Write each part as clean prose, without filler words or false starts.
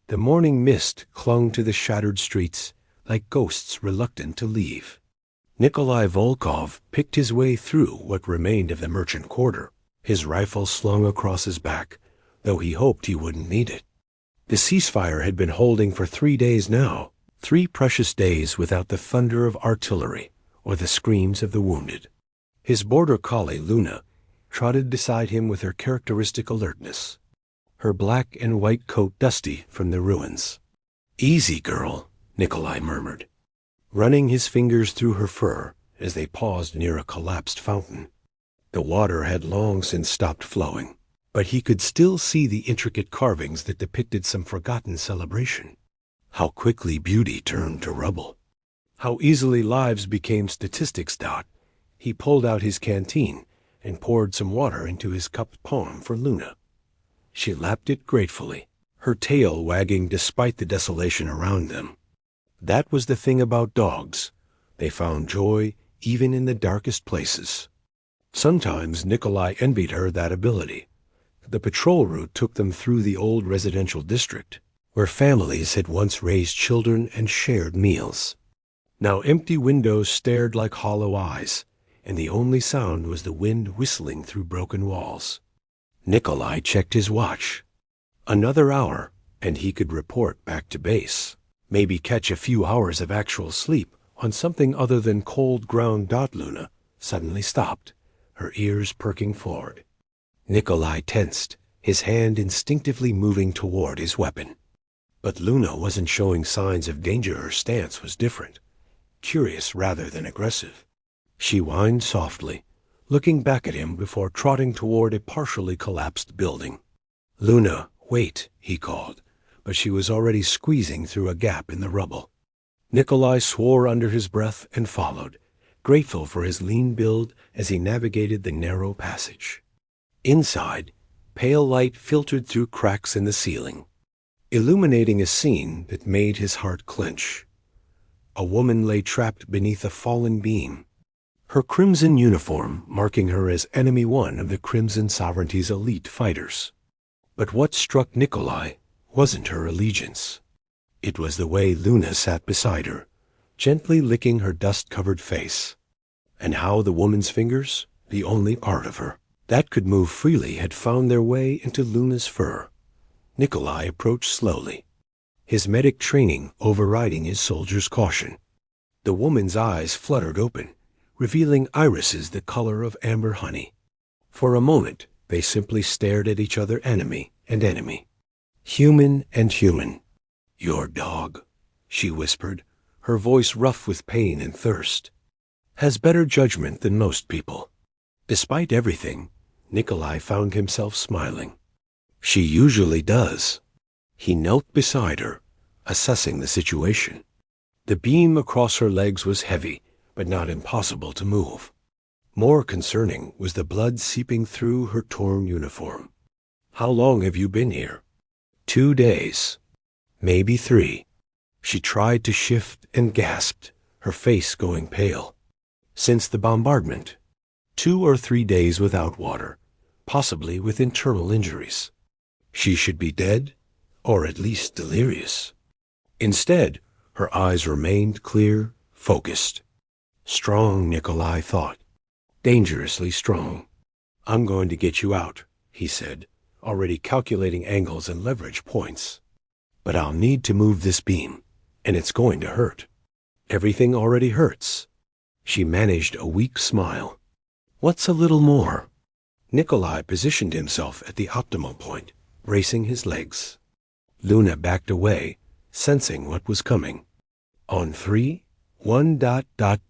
The morning mist clung to the shattered streets like ghosts reluctant to leave. Nikolai Volkov picked his way through what remained of the merchant quarter, his rifle slung across his back, though he hoped he wouldn't need it. The ceasefire had been holding for 3 days now, 3 precious days without the thunder of artillery or the screams of the wounded. His border collie, Luna, trotted beside him with her characteristic alertness, her black and white coat dusty from the ruins. "Easy, girl," Nikolai murmured, running his fingers through her fur as they paused near a collapsed fountain. The water had long since stopped flowing, but he could still see the intricate carvings that depicted some forgotten celebration. How quickly beauty turned to rubble. How easily lives became statistics. He pulled out his canteen and poured some water into his cupped palm for Luna. She lapped it gratefully, her tail wagging despite the desolation around them. That was the thing about dogs. They found joy even in the darkest places. Sometimes Nikolai envied her that ability. The patrol route took them through the old residential district, where families had once raised children and shared meals. Now empty windows stared like hollow eyes, and the only sound was the wind whistling through broken walls. Nikolai checked his watch. Another hour, and he could report back to base. Maybe catch a few hours of actual sleep on something other than cold ground. Luna suddenly stopped, her ears perking forward. Nikolai tensed, his hand instinctively moving toward his weapon. But Luna wasn't showing signs of danger. Her stance was different, curious rather than aggressive. She whined softly, looking back at him before trotting toward a partially collapsed building. "Luna, wait," he called, but she was already squeezing through a gap in the rubble. Nikolai swore under his breath and followed, grateful for his lean build as he navigated the narrow passage. Inside, pale light filtered through cracks in the ceiling, illuminating a scene that made his heart clench. A woman lay trapped beneath a fallen beam, her crimson uniform marking her as enemy one of the Crimson Sovereignty's elite fighters. But what struck Nikolai wasn't her allegiance. It was the way Luna sat beside her, gently licking her dust-covered face, and how the woman's fingers, the only part of her that could move freely, had found their way into Luna's fur. Nikolai approached slowly, his medic training overriding his soldier's caution. The woman's eyes fluttered open, revealing irises the color of amber honey. For a moment, they simply stared at each other, enemy and enemy, human and human. "Your dog," she whispered, her voice rough with pain and thirst, "has better judgment than most people." Despite everything, Nikolai found himself smiling. "She usually does." He knelt beside her, assessing the situation. The beam across her legs was heavy, but not impossible to move. More concerning was the blood seeping through her torn uniform. "How long have you been here?" 2 days. Maybe 3. She tried to shift and gasped, her face going pale. "Since the bombardment. 2 or 3 days without water, possibly with internal injuries." She should be dead, or at least delirious. Instead, her eyes remained clear, focused. Strong, Nikolai thought. Dangerously strong. "I'm going to get you out," he said, already calculating angles and leverage points. "But I'll need to move this beam, and it's going to hurt." "Everything already hurts." She managed a weak smile. "What's a little more?" Nikolai positioned himself at the optimal point, bracing his legs. Luna backed away, sensing what was coming. "On 3, 1.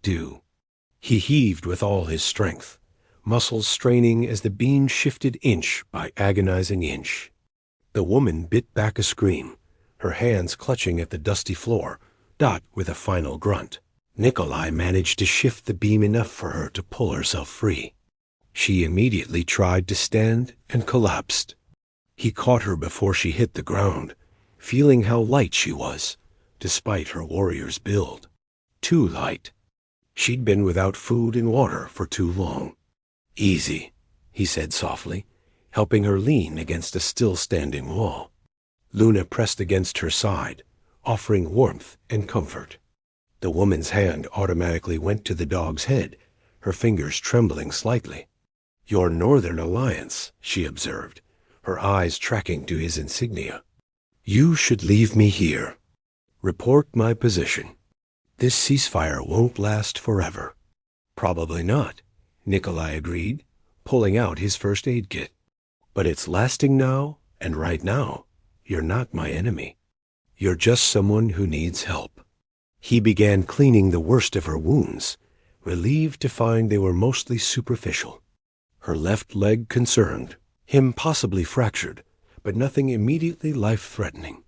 Do." He heaved with all his strength, muscles straining as the beam shifted inch by agonizing inch. The woman bit back a scream, her hands clutching at the dusty floor, with a final grunt. Nikolai managed to shift the beam enough for her to pull herself free. She immediately tried to stand and collapsed. He caught her before she hit the ground, feeling how light she was, despite her warrior's build. Too light. She'd been without food and water for too long. "Easy," he said softly, helping her lean against a still-standing wall. Luna pressed against her side, offering warmth and comfort. The woman's hand automatically went to the dog's head, her fingers trembling slightly. "Your Northern Alliance," she observed, her eyes tracking to his insignia. "You should leave me here. Report my position. This ceasefire won't last forever." "Probably not," Nikolai agreed, pulling out his first aid kit. "But it's lasting now, and right now, you're not my enemy. You're just someone who needs help." He began cleaning the worst of her wounds, relieved to find they were mostly superficial. Her left leg concerned, him possibly fractured, but nothing immediately life-threatening.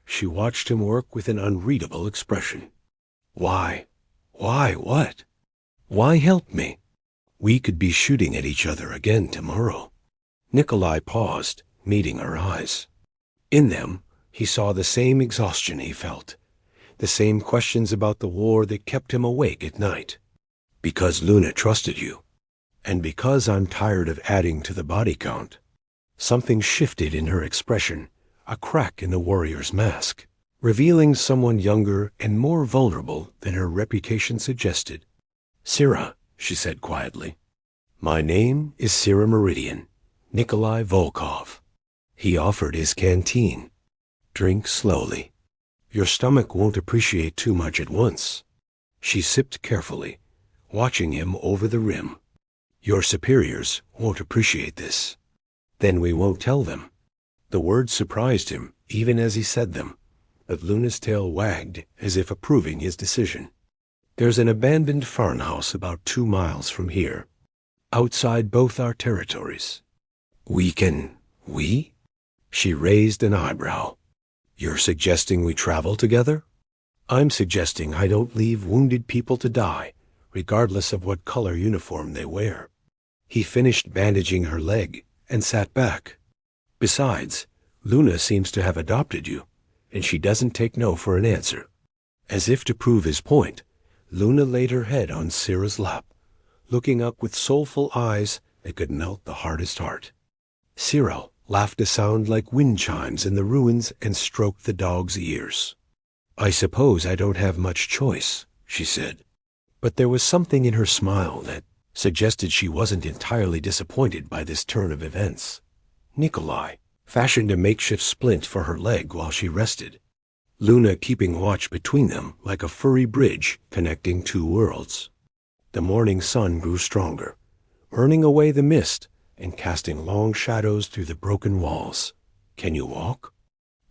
She watched him work with an unreadable expression. Why? Why what? Why help me? We could be shooting at each other again tomorrow. Nikolai paused, meeting her eyes. In them, he saw the same exhaustion he felt, the same questions about the war that kept him awake at night. "Because Luna trusted you, and because I'm tired of adding to the body count." Something shifted in her expression, a crack in the warrior's mask, revealing someone younger and more vulnerable than her reputation suggested. "Sira," she said quietly. "My name is Sira Meridian, Nikolai Volkov." He offered his canteen. "Drink slowly. Your stomach won't appreciate too much at once." She sipped carefully, watching him over the rim. "Your superiors won't appreciate this." "Then we won't tell them." The words surprised him, even as he said them, but Luna's tail wagged as if approving his decision. "There's an abandoned farmhouse about 2 miles from here, outside both our territories. We? She raised an eyebrow. "You're suggesting we travel together?" "I'm suggesting I don't leave wounded people to die, regardless of what color uniform they wear." He finished bandaging her leg and sat back. "Besides, Luna seems to have adopted you, and she doesn't take no for an answer." As if to prove his point, Luna laid her head on Sira's lap, looking up with soulful eyes that could melt the hardest heart. Sira laughed a sound like wind chimes in the ruins and stroked the dog's ears. "I suppose I don't have much choice," she said. But there was something in her smile that suggested she wasn't entirely disappointed by this turn of events. Nikolai fashioned a makeshift splint for her leg while she rested, Luna keeping watch between them like a furry bridge connecting two worlds. The morning sun grew stronger, burning away the mist and casting long shadows through the broken walls. "Can you walk?"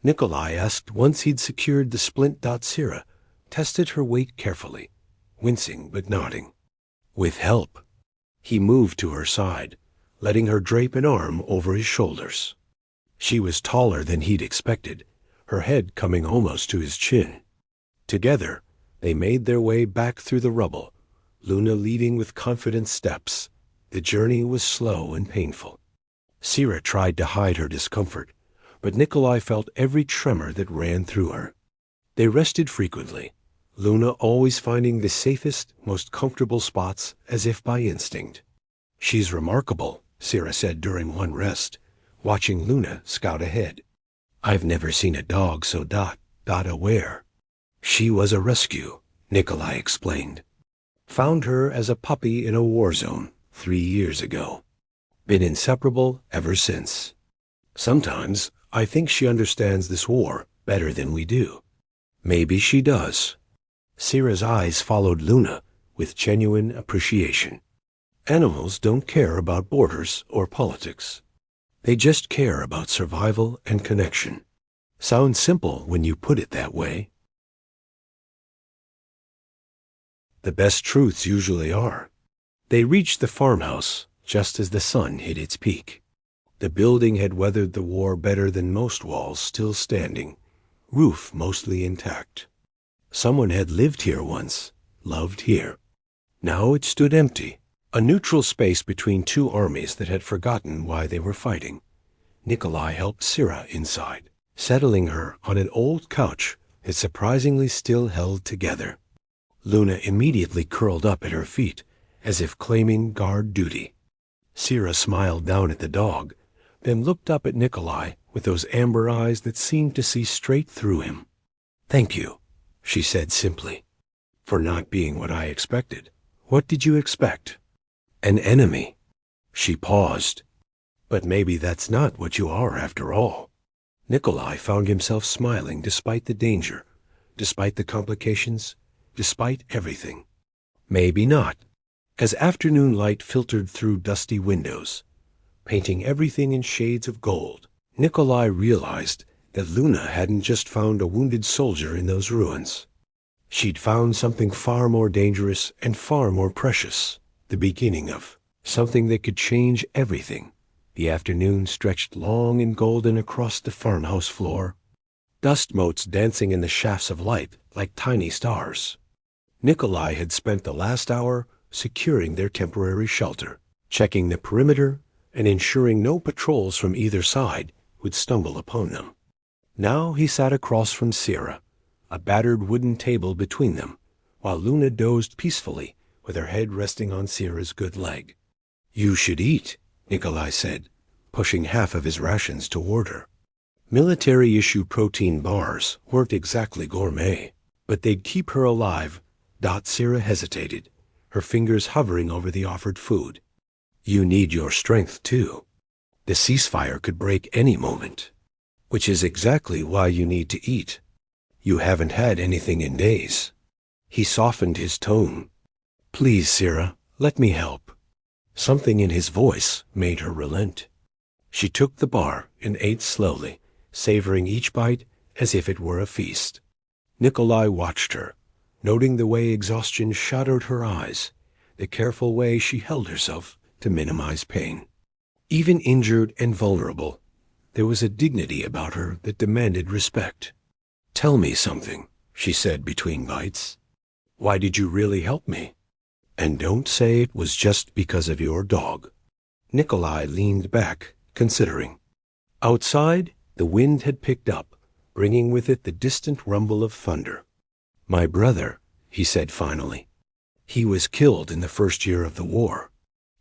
Nikolai asked once he'd secured the splint. Sira tested her weight carefully, wincing but nodding. "With help." He moved to her side, letting her drape an arm over his shoulders. She was taller than he'd expected, her head coming almost to his chin. Together, they made their way back through the rubble, Luna leading with confident steps. The journey was slow and painful. Sira tried to hide her discomfort, but Nikolai felt every tremor that ran through her. They rested frequently, Luna always finding the safest, most comfortable spots as if by instinct. "She's remarkable," Sira said during one rest, watching Luna scout ahead. "I've never seen a dog so aware." "She was a rescue," Nikolai explained. "Found her as a puppy in a war zone 3 years ago. Been inseparable ever since. Sometimes I think she understands this war better than we do." "Maybe she does." Sira's eyes followed Luna with genuine appreciation. Animals don't care about borders or politics. They just care about survival and connection. Sounds simple when you put it that way. The best truths usually are. They reached the farmhouse just as the sun hit its peak. The building had weathered the war better than most walls still standing, roof mostly intact. Someone had lived here once, loved here. Now it stood empty, a neutral space between two armies that had forgotten why they were fighting. Nikolai helped Sira inside, settling her on an old couch that surprisingly still held together. Luna immediately curled up at her feet, as if claiming guard duty. Sira smiled down at the dog, then looked up at Nikolai with those amber eyes that seemed to see straight through him. "Thank you," she said simply, "for not being what I expected." "What did you expect?" "An enemy." She paused. "But maybe that's not what you are after all." Nikolai found himself smiling despite the danger, despite the complications, despite everything. Maybe not. As afternoon light filtered through dusty windows, painting everything in shades of gold, Nikolai realized that Luna hadn't just found a wounded soldier in those ruins. She'd found something far more dangerous and far more precious, the beginning of something that could change everything. The afternoon stretched long and golden across the farmhouse floor, dust motes dancing in the shafts of light like tiny stars. Nikolai had spent the last hour securing their temporary shelter, checking the perimeter, and ensuring no patrols from either side would stumble upon them. Now he sat across from Sierra, a battered wooden table between them, while Luna dozed peacefully with her head resting on Sierra's good leg. "You should eat," Nikolai said, pushing half of his rations toward her. Military-issue protein bars weren't exactly gourmet, but they'd keep her alive. Sierra hesitated, her fingers hovering over the offered food. "You need your strength, too. The ceasefire could break any moment, which is exactly why you need to eat. You haven't had anything in days." He softened his tone. "Please, Sierra, let me help." Something in his voice made her relent. She took the bar and ate slowly, savoring each bite as if it were a feast. Nikolai watched her, noting the way exhaustion shadowed her eyes, the careful way she held herself to minimize pain. Even injured and vulnerable, there was a dignity about her that demanded respect. "Tell me something," she said between bites. "Why did you really help me? And don't say it was just because of your dog." Nikolai leaned back, considering. Outside, the wind had picked up, bringing with it the distant rumble of thunder. "My brother," he said finally. "He was killed in the first year of the war,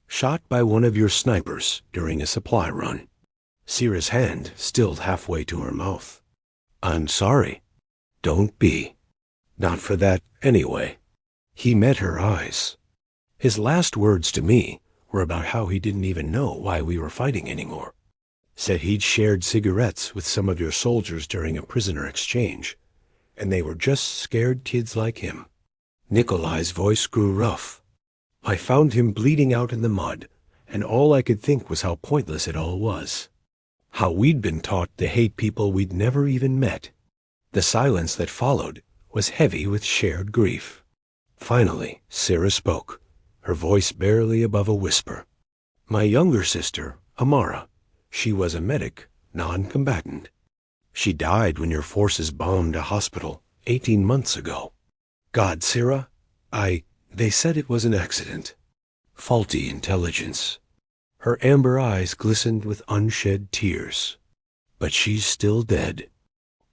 shot by one of your snipers during a supply run." Sierra's hand stilled halfway to her mouth. "I'm sorry." "Don't be. Not for that, anyway." He met her eyes. His last words to me were about how he didn't even know why we were fighting anymore. Said he'd shared cigarettes with some of your soldiers during a prisoner exchange, and they were just scared kids like him. Nikolai's voice grew rough. "I found him bleeding out in the mud, and all I could think was how pointless it all was. How we'd been taught to hate people we'd never even met." The silence that followed was heavy with shared grief. Finally, Sierra spoke, her voice barely above a whisper. "My younger sister, Amara, she was a medic, non-combatant. She died when your forces bombed a hospital 18 months ago. God, Sierra, they said it was an accident. Faulty intelligence." Her amber eyes glistened with unshed tears. "But she's still dead,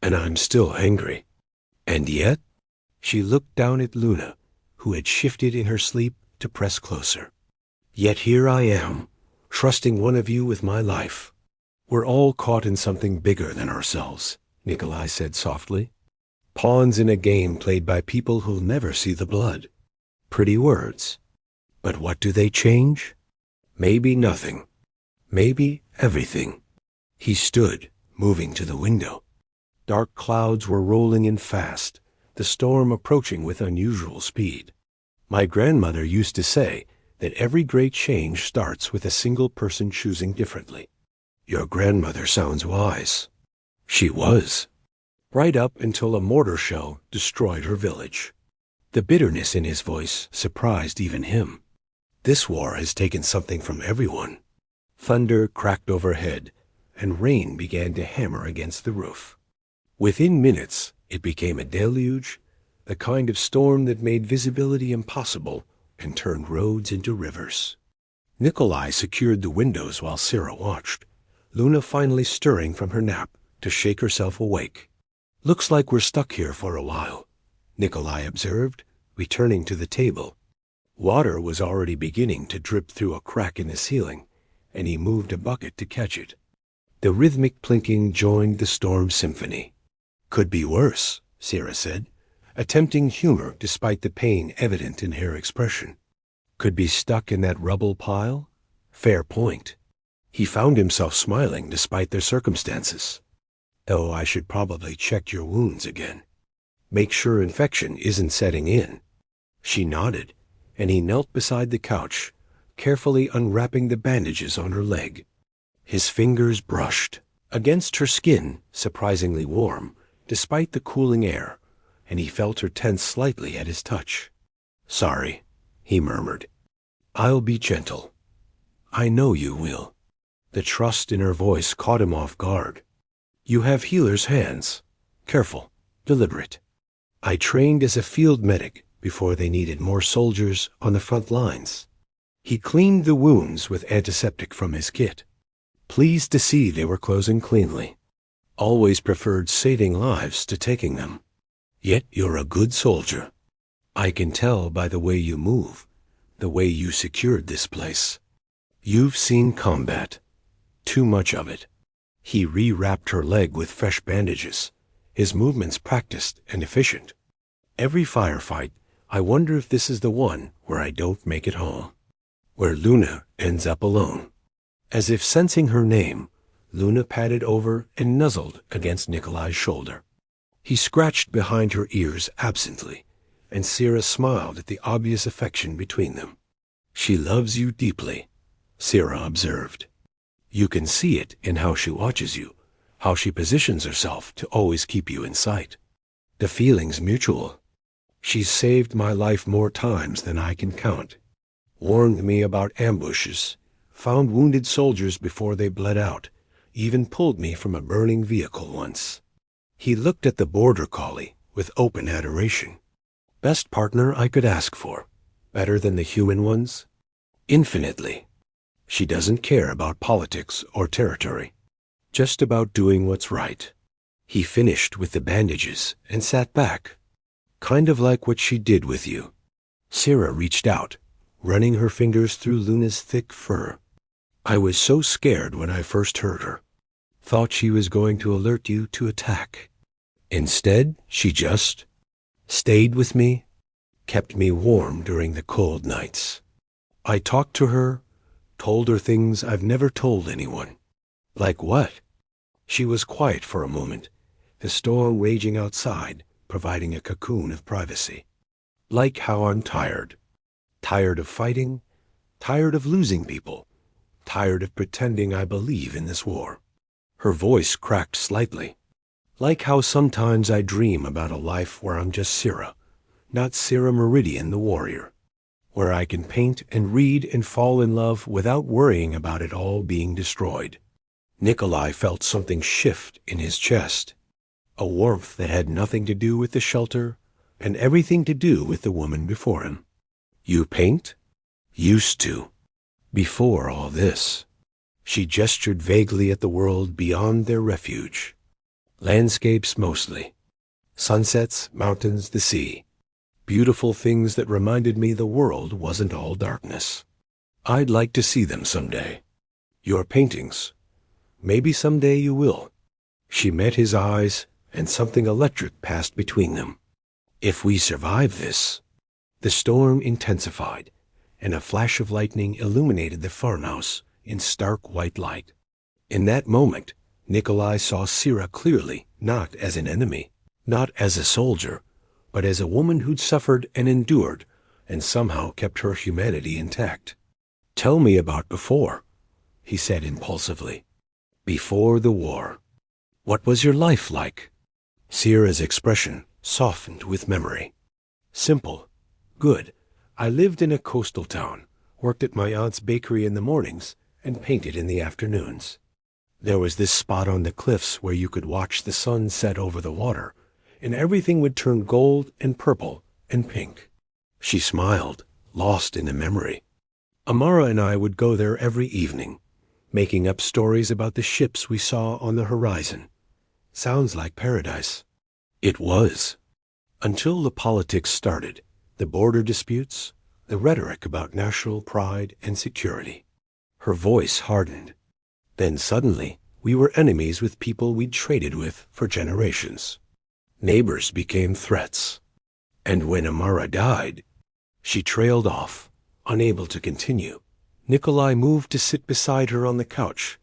and I'm still angry. And yet," she looked down at Luna, who had shifted in her sleep to press closer. "Yet here I am, trusting one of you with my life." "We're all caught in something bigger than ourselves," Nikolai said softly. "Pawns in a game played by people who'll never see the blood." Pretty words. But what do they change? Maybe nothing. Maybe everything. He stood, moving to the window. Dark clouds were rolling in fast, the storm approaching with unusual speed. My grandmother used to say that every great change starts with a single person choosing differently. Your grandmother sounds wise. She was. Right up until a mortar shell destroyed her village. The bitterness in his voice surprised even him. This war has taken something from everyone. Thunder cracked overhead, and rain began to hammer against the roof. Within minutes, it became a deluge, the kind of storm that made visibility impossible and turned roads into rivers. Nikolai secured the windows while Sierra watched, Luna finally stirring from her nap to shake herself awake. "Looks like we're stuck here for a while," Nikolai observed, returning to the table. Water was already beginning to drip through a crack in the ceiling, and he moved a bucket to catch it. The rhythmic plinking joined the storm symphony. "Could be worse," Sierra said, attempting humor despite the pain evident in her expression. "Could be stuck in that rubble pile?" Fair point. He found himself smiling despite their circumstances. "Oh, I should probably check your wounds again. Make sure infection isn't setting in." She nodded, and he knelt beside the couch, carefully unwrapping the bandages on her leg. His fingers brushed against her skin, surprisingly warm, despite the cooling air, and he felt her tense slightly at his touch. "Sorry," he murmured. "I'll be gentle." "I know you will." The trust in her voice caught him off guard. "You have healer's hands. Careful, deliberate. I trained as a field medic before they needed more soldiers on the front lines." He cleaned the wounds with antiseptic from his kit, pleased to see they were closing cleanly. "Always preferred saving lives to taking them. Yet you're a good soldier. I can tell by the way you move, the way you secured this place. You've seen combat. Too much of it." He rewrapped her leg with fresh bandages, his movements practiced and efficient. "Every firefight, I wonder if this is the one where I don't make it home, where Luna ends up alone." As if sensing her name, Luna padded over and nuzzled against Nikolai's shoulder. He scratched behind her ears absently, and Sierra smiled at the obvious affection between them. "She loves you deeply," Sierra observed. "You can see it in how she watches you, how she positions herself to always keep you in sight. The feeling's mutual. She's saved my life more times than I can count. Warned me about ambushes, found wounded soldiers before they bled out, even pulled me from a burning vehicle once." He looked at the border collie with open adoration. "Best partner I could ask for. Better than the human ones? Infinitely. She doesn't care about politics or territory. Just about doing what's right." He finished with the bandages and sat back. "Kind of like what she did with you." Sierra reached out, running her fingers through Luna's thick fur. "I was so scared when I first heard her. Thought she was going to alert you to attack. Instead, she just stayed with me, kept me warm during the cold nights. I talked to her, told her things I've never told anyone." "Like what?" She was quiet for a moment, the storm raging outside, providing a cocoon of privacy. "Like how I'm tired. Tired of fighting, tired of losing people, tired of pretending I believe in this war." Her voice cracked slightly. "Like how sometimes I dream about a life where I'm just Sierra, not Sierra Meridian the warrior. Where I can paint and read and fall in love without worrying about it all being destroyed." Nikolai felt something shift in his chest, a warmth that had nothing to do with the shelter and everything to do with the woman before him. "You paint?" "Used to. Before all this." She gestured vaguely at the world beyond their refuge. "Landscapes mostly. Sunsets, mountains, the sea. Beautiful things that reminded me the world wasn't all darkness. I'd like to see them someday. Your paintings. Maybe someday you will." She met his eyes, and something electric passed between them. "If we survive this." The storm intensified, and a flash of lightning illuminated the farmhouse in stark white light. In that moment, Nikolai saw Sierra clearly, not as an enemy, not as a soldier, but as a woman who'd suffered and endured and somehow kept her humanity intact. "Tell me about before," he said impulsively. "Before the war. What was your life like?" Sierra's expression softened with memory. "Simple. Good. I lived in a coastal town, worked at my aunt's bakery in the mornings, and painted in the afternoons. There was this spot on the cliffs where you could watch the sun set over the water, and everything would turn gold and purple and pink." She smiled, lost in the memory. "Amara and I would go there every evening, making up stories about the ships we saw on the horizon. Sounds like paradise." It was. Until the politics started, the border disputes, the rhetoric about national pride and security. Her voice hardened. Then suddenly, We were enemies with people we'd traded with for generations. Neighbors became threats. And when Amara died, she trailed off, unable to continue. Nikolai moved to sit beside her on the couch,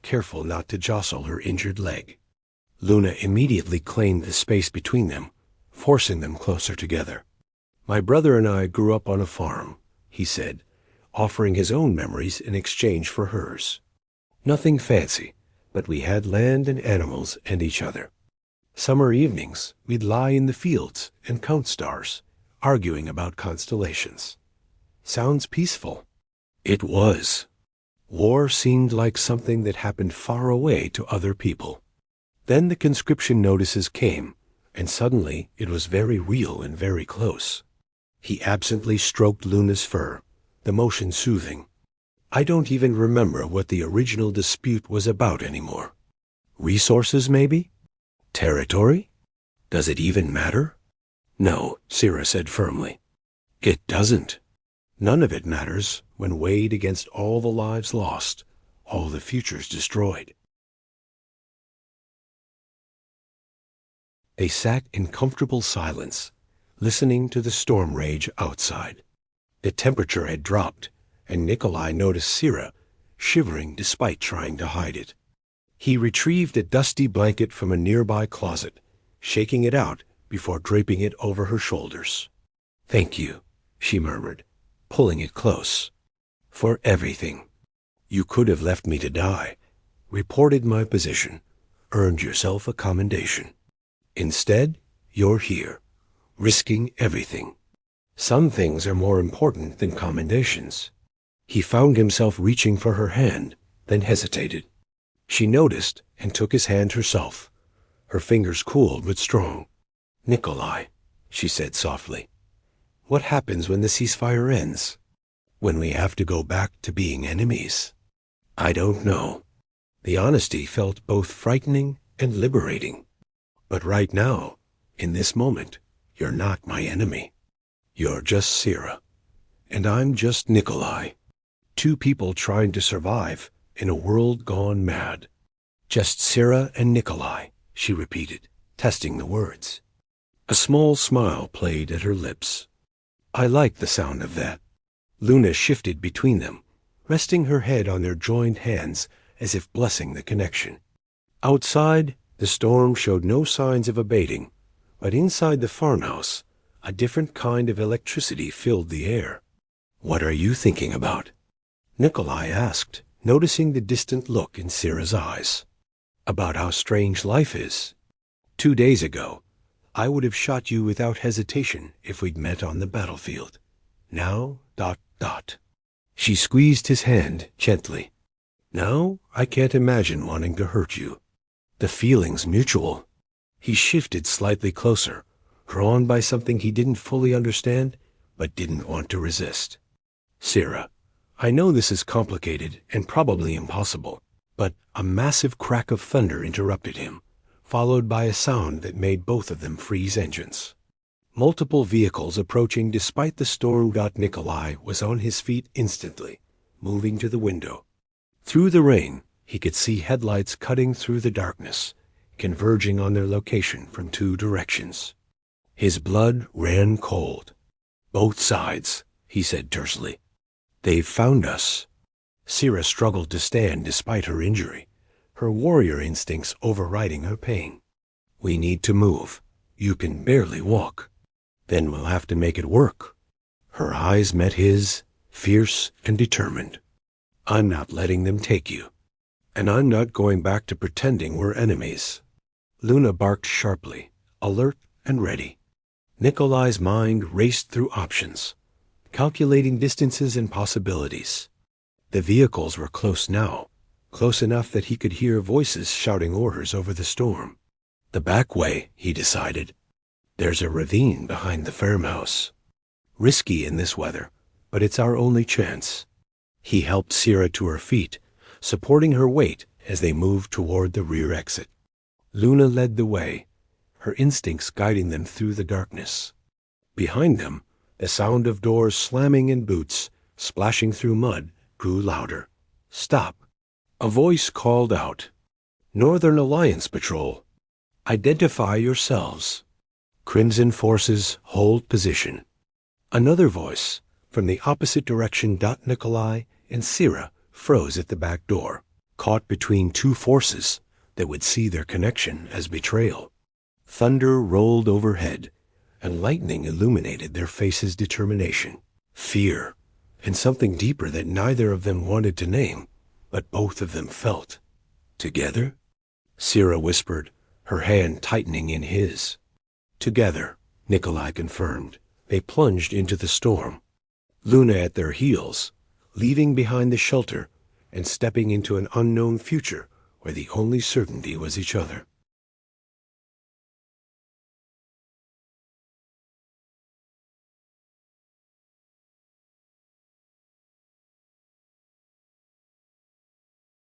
careful not to jostle her injured leg. Luna immediately claimed the space between them, forcing them closer together. "My brother and I grew up on a farm," he said, offering his own memories in exchange for hers. "Nothing fancy, but we had land and animals and each other. Summer evenings, we'd lie in the fields and count stars, arguing about constellations. Sounds peaceful." It was. War seemed like something that happened far away to other people. Then the conscription notices came, and suddenly it was very real and very close. He absently stroked Luna's fur, the motion soothing. "I don't even remember what the original dispute was about anymore. Resources, maybe? Territory? Does it even matter?" "No," Sira said firmly. "It doesn't. None of it matters when weighed against all the lives lost, all the futures destroyed." They sat in comfortable silence, listening to the storm rage outside. The temperature had dropped, and Nikolai noticed Sira shivering despite trying to hide it. He retrieved a dusty blanket from a nearby closet, shaking it out before draping it over her shoulders. "Thank you," she murmured, pulling it close. "For everything. You could have left me to die, reported my position, earned yourself a commendation. Instead, you're here, risking everything. Some things are more important than commendations." He found himself reaching for her hand, then hesitated. She noticed and took his hand herself, her fingers cool but strong. "Nikolai," she said softly, "what happens when the ceasefire ends? When we have to go back to being enemies?" "I don't know." The honesty felt both frightening and liberating. "But right now, in this moment, you're not my enemy. You're just Sira, and I'm just Nikolai. Two people trying to survive in a world gone mad." "Just Sira and Nikolai," she repeated, testing the words. A small smile played at her lips. "I like the sound of that." Luna shifted between them, resting her head on their joined hands as if blessing the connection. Outside, the storm showed no signs of abating, but inside the farmhouse, a different kind of electricity filled the air. "What are you thinking about?" Nikolai asked, noticing the distant look in Sira's eyes. "About how strange life is. 2 days ago, I would have shot you without hesitation if we'd met on the battlefield. Now, ... She squeezed his hand gently. "Now, I can't imagine wanting to hurt you. The feeling's mutual." He shifted slightly closer, drawn by something he didn't fully understand, but didn't want to resist. "Sira, I know this is complicated and probably impossible," but a massive crack of thunder interrupted him, followed by a sound that made both of them freeze engines. Multiple vehicles approaching despite the storm. Nikolai was on his feet instantly, moving to the window. Through the rain, he could see headlights cutting through the darkness, converging on their location from 2 directions. His blood ran cold. "Both sides," he said tersely. "They've found us." Sira struggled to stand despite her injury, her warrior instincts overriding her pain. "We need to move. You can barely walk." "Then we'll have to make it work." Her eyes met his, fierce and determined. "I'm not letting them take you. And I'm not going back to pretending we're enemies." Luna barked sharply, alert and ready. Nikolai's mind raced through options, calculating distances and possibilities. The vehicles were close now, close enough that he could hear voices shouting orders over the storm. "The back way," he decided. "There's a ravine behind the farmhouse. Risky in this weather, but it's our only chance." He helped Sira to her feet, supporting her weight as they moved toward the rear exit. Luna led the way, her instincts guiding them through the darkness. Behind them, the sound of doors slamming and boots splashing through mud grew louder. "Stop!" A voice called out. Northern Alliance Patrol, identify yourselves. Crimson forces hold position. Another voice from the opposite direction. Nikolai and Sira froze at the back door, caught between two forces that would see their connection as betrayal. Thunder rolled overhead, and lightning illuminated their faces' determination, fear, and something deeper that neither of them wanted to name, but both of them felt. Together? Sira whispered, her hand tightening in his. Together, Nikolai confirmed. They plunged into the storm, Luna at their heels, leaving behind the shelter and stepping into an unknown future where the only certainty was each other.